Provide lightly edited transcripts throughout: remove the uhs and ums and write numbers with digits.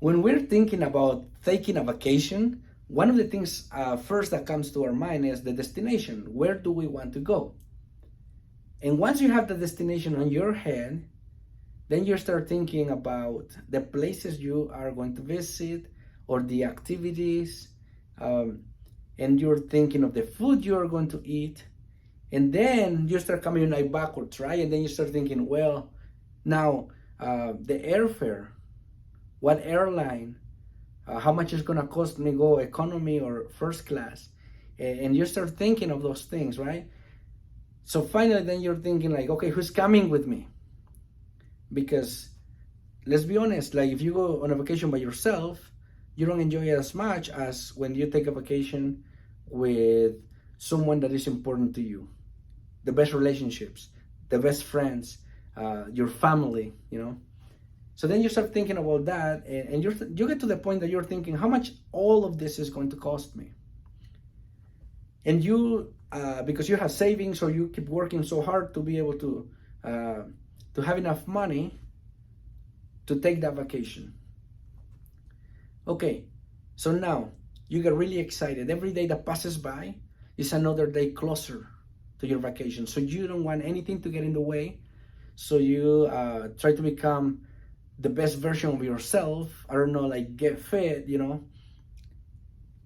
When we're thinking about taking a vacation, one of the things first that comes to our mind is the destination. Where do we want to go? And once you have the destination on your head, then you start thinking about the places you are going to visit or the activities, and you're thinking of the food you're going to eat. And then you start coming like backwards, right? And then you start thinking, well, now the airfare, what airline, how much is gonna cost me go economy or first class? And you start thinking of those things, right? So finally, then you're thinking like, okay, who's coming with me? Because let's be honest, like if you go on a vacation by yourself, you don't enjoy it as much as when you take a vacation with someone that is important to you. The best relationships, the best friends, your family, you know. So then you start thinking about that, and you get to the point that you're thinking, how much all of this is going to cost me? And you, because you have savings or you keep working so hard to be able to have enough money to take that vacation. Okay, so now you get really excited. Every day that passes by is another day closer to your vacation. So you don't want anything to get in the way. So you try to become the best version of yourself. I don't know, like get fit, you know,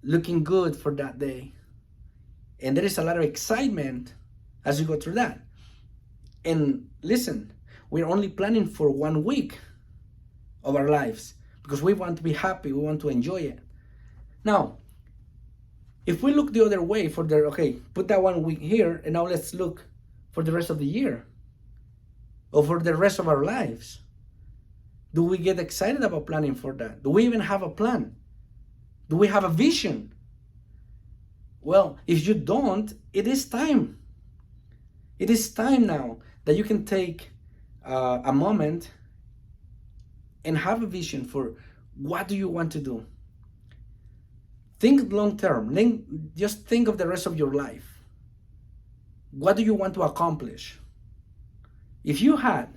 looking good for that day. And there is a lot of excitement as you go through that. And listen, we're only planning for 1 week of our lives because we want to be happy, we want to enjoy it. Now, if we look the other way for the, okay, put that 1 week here, and now let's look for the rest of the year or for the rest of our lives. Do we get excited about planning for that? Do we even have a plan? Do we have a vision? Well, if you don't, it is time. It is time now that you can take a moment and have a vision for what do you want to do. Think long term. Just think of the rest of your life. What do you want to accomplish? If you had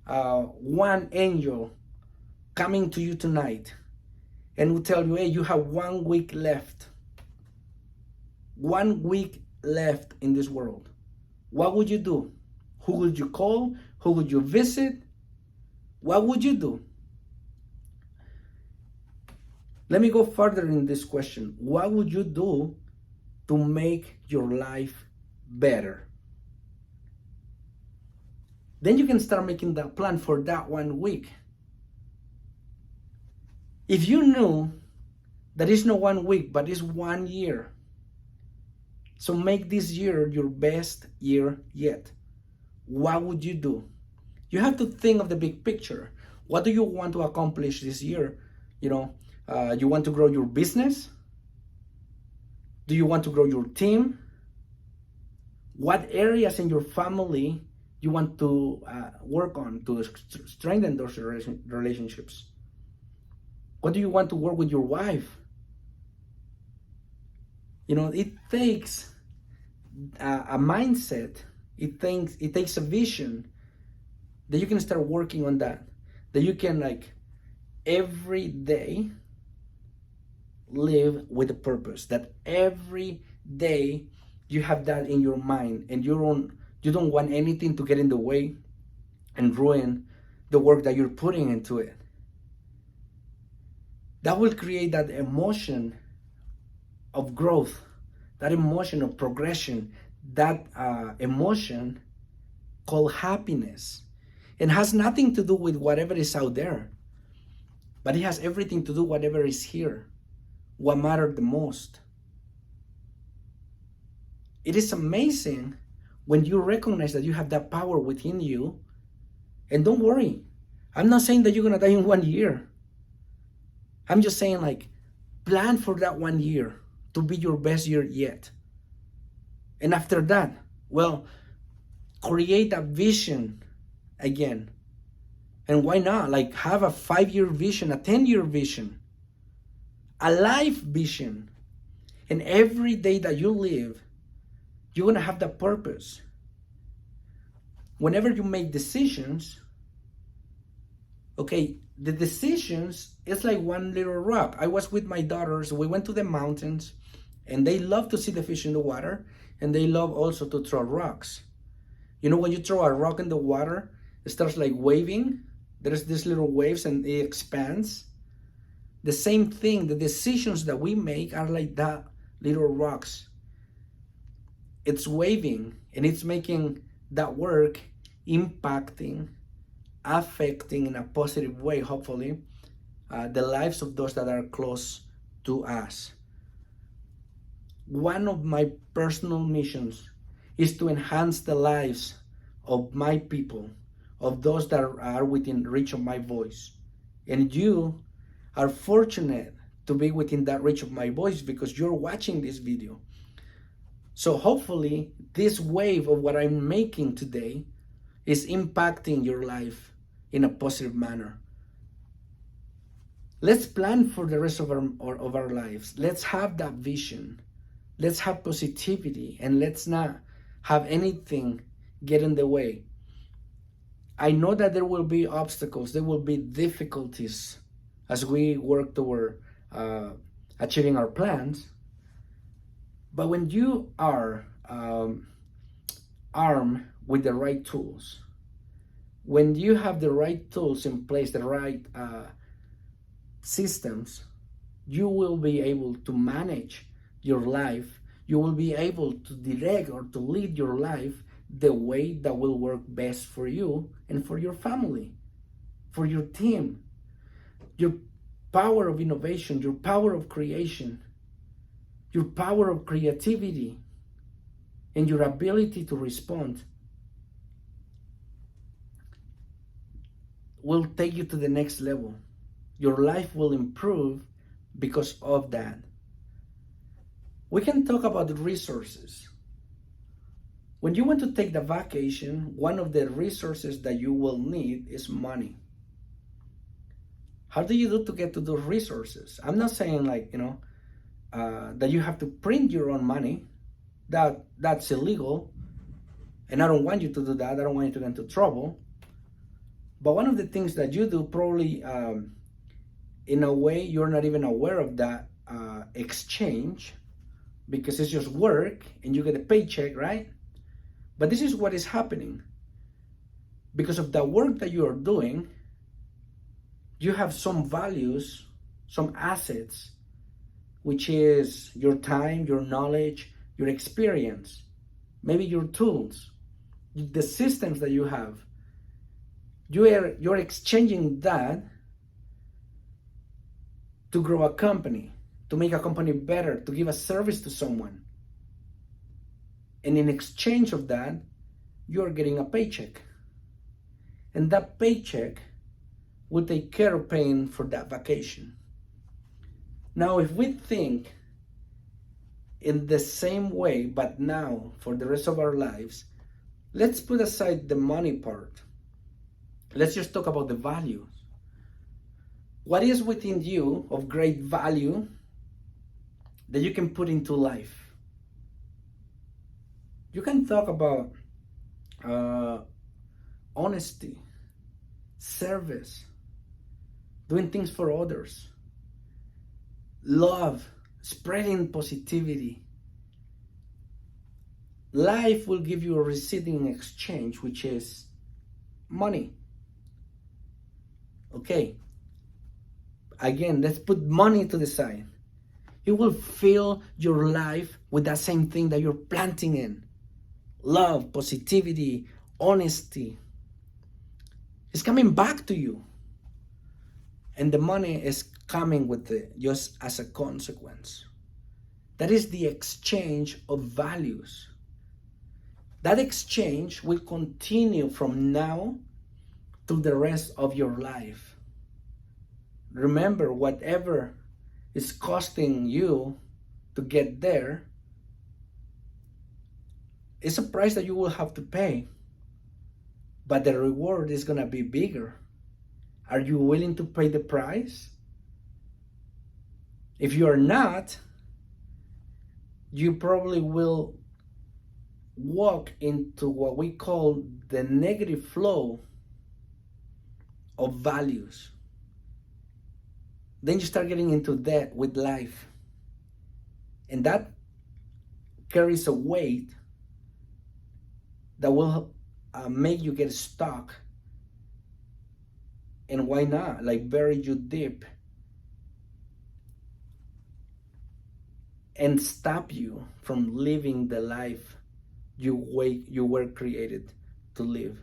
one angel coming to you tonight and would tell you, hey, you have 1 week left. 1 week left in this world. What would you do? Who would you call? Who would you visit? What would you do? Let me go further in this question. What would you do to make your life better? Then you can start making that plan for that 1 week. If you knew that it's not 1 week, but it's 1 year, so make this year your best year yet. What would you do? You have to think of the big picture. What do you want to accomplish this year? You know, you want to grow your business? Do you want to grow your team? What areas in your family you want to work on to strengthen those relationships? What do you want to work with your wife? You know, it takes a mindset. It takes a vision that you can start working on that you can like every day live with a purpose. That every day you have that in your mind, and you don't want anything to get in the way and ruin the work that you're putting into it. That will create that emotion of growth, that emotion of progression, that emotion called happiness. It has nothing to do with whatever is out there, but it has everything to do with whatever is here, what matters the most. It is amazing when you recognize that you have that power within you. And don't worry, I'm not saying that you're gonna die in 1 year. I'm just saying, like, plan for that 1 year to be your best year yet. And after that, well, create a vision again. And why not? Like, have a 5-year vision, a 10-year vision, a life vision. And every day that you live, you're gonna have that purpose. Whenever you make decisions, okay, the decisions is like one little rock. I was with my daughters, we went to the mountains, and they love to see the fish in the water, and they love also to throw rocks. You know, when you throw a rock in the water, it starts like waving. There's these little waves and it expands. The same thing, the decisions that we make are like that little rocks. It's waving and it's making that work impacting, affecting in a positive way, hopefully, the lives of those that are close to us. One of my personal missions is to enhance the lives of my people, of those that are within reach of my voice. And you are fortunate to be within that reach of my voice because you're watching this video. So hopefully this wave of what I'm making today is impacting your life in a positive manner. Let's plan for the rest of our lives. Let's have that vision. Let's have positivity, and let's not have anything get in the way. I know that there will be obstacles, there will be difficulties as we work toward achieving our plans. But when you are armed with the right tools, when you have the right tools in place, the right systems, you will be able to manage your life. You will be able to direct or to lead your life the way that will work best for you and for your family, for your team. Your power of innovation, your power of creation, your power of creativity, and your ability to respond will take you to the next level. Your life will improve because of that. We can talk about the resources. When you want to take the vacation, one of the resources that you will need is money. How do you do to get to those resources? I'm not saying like, that you have to print your own money. That's illegal. And I don't want you to do that. I don't want you to get into trouble. But one of the things that you do, probably in a way you're not even aware of that exchange, because it's just work and you get a paycheck, right? But this is what is happening. Because of the work that you are doing, you have some values, some assets, which is your time, your knowledge, your experience, maybe your tools, the systems that you have. You're exchanging that to grow a company, to make a company better, to give a service to someone. And in exchange of that, you're getting a paycheck. And that paycheck will take care of paying for that vacation. Now, if we think in the same way, but now for the rest of our lives, let's put aside the money part. Let's just talk about the values. What is within you of great value that you can put into life? You can talk about honesty, service, doing things for others, love, spreading positivity. Life will give you a receipt in exchange, which is money. Okay, again, let's put money to the side. You will fill your life with that same thing that you're planting in. Love, positivity, honesty. It's coming back to you. And the money is coming with it just as a consequence. That is the exchange of values. That exchange will continue from now to the rest of your life. Remember, whatever is costing you to get there, it's a price that you will have to pay, but the reward is going to be bigger. Are you willing to pay the price? If you are not, you probably will walk into what we call the negative flow of values. then you start getting into debt with life. And that carries a weight that will make you get stuck. And why not? Like bury you deep and stop you from living the life you were created to live.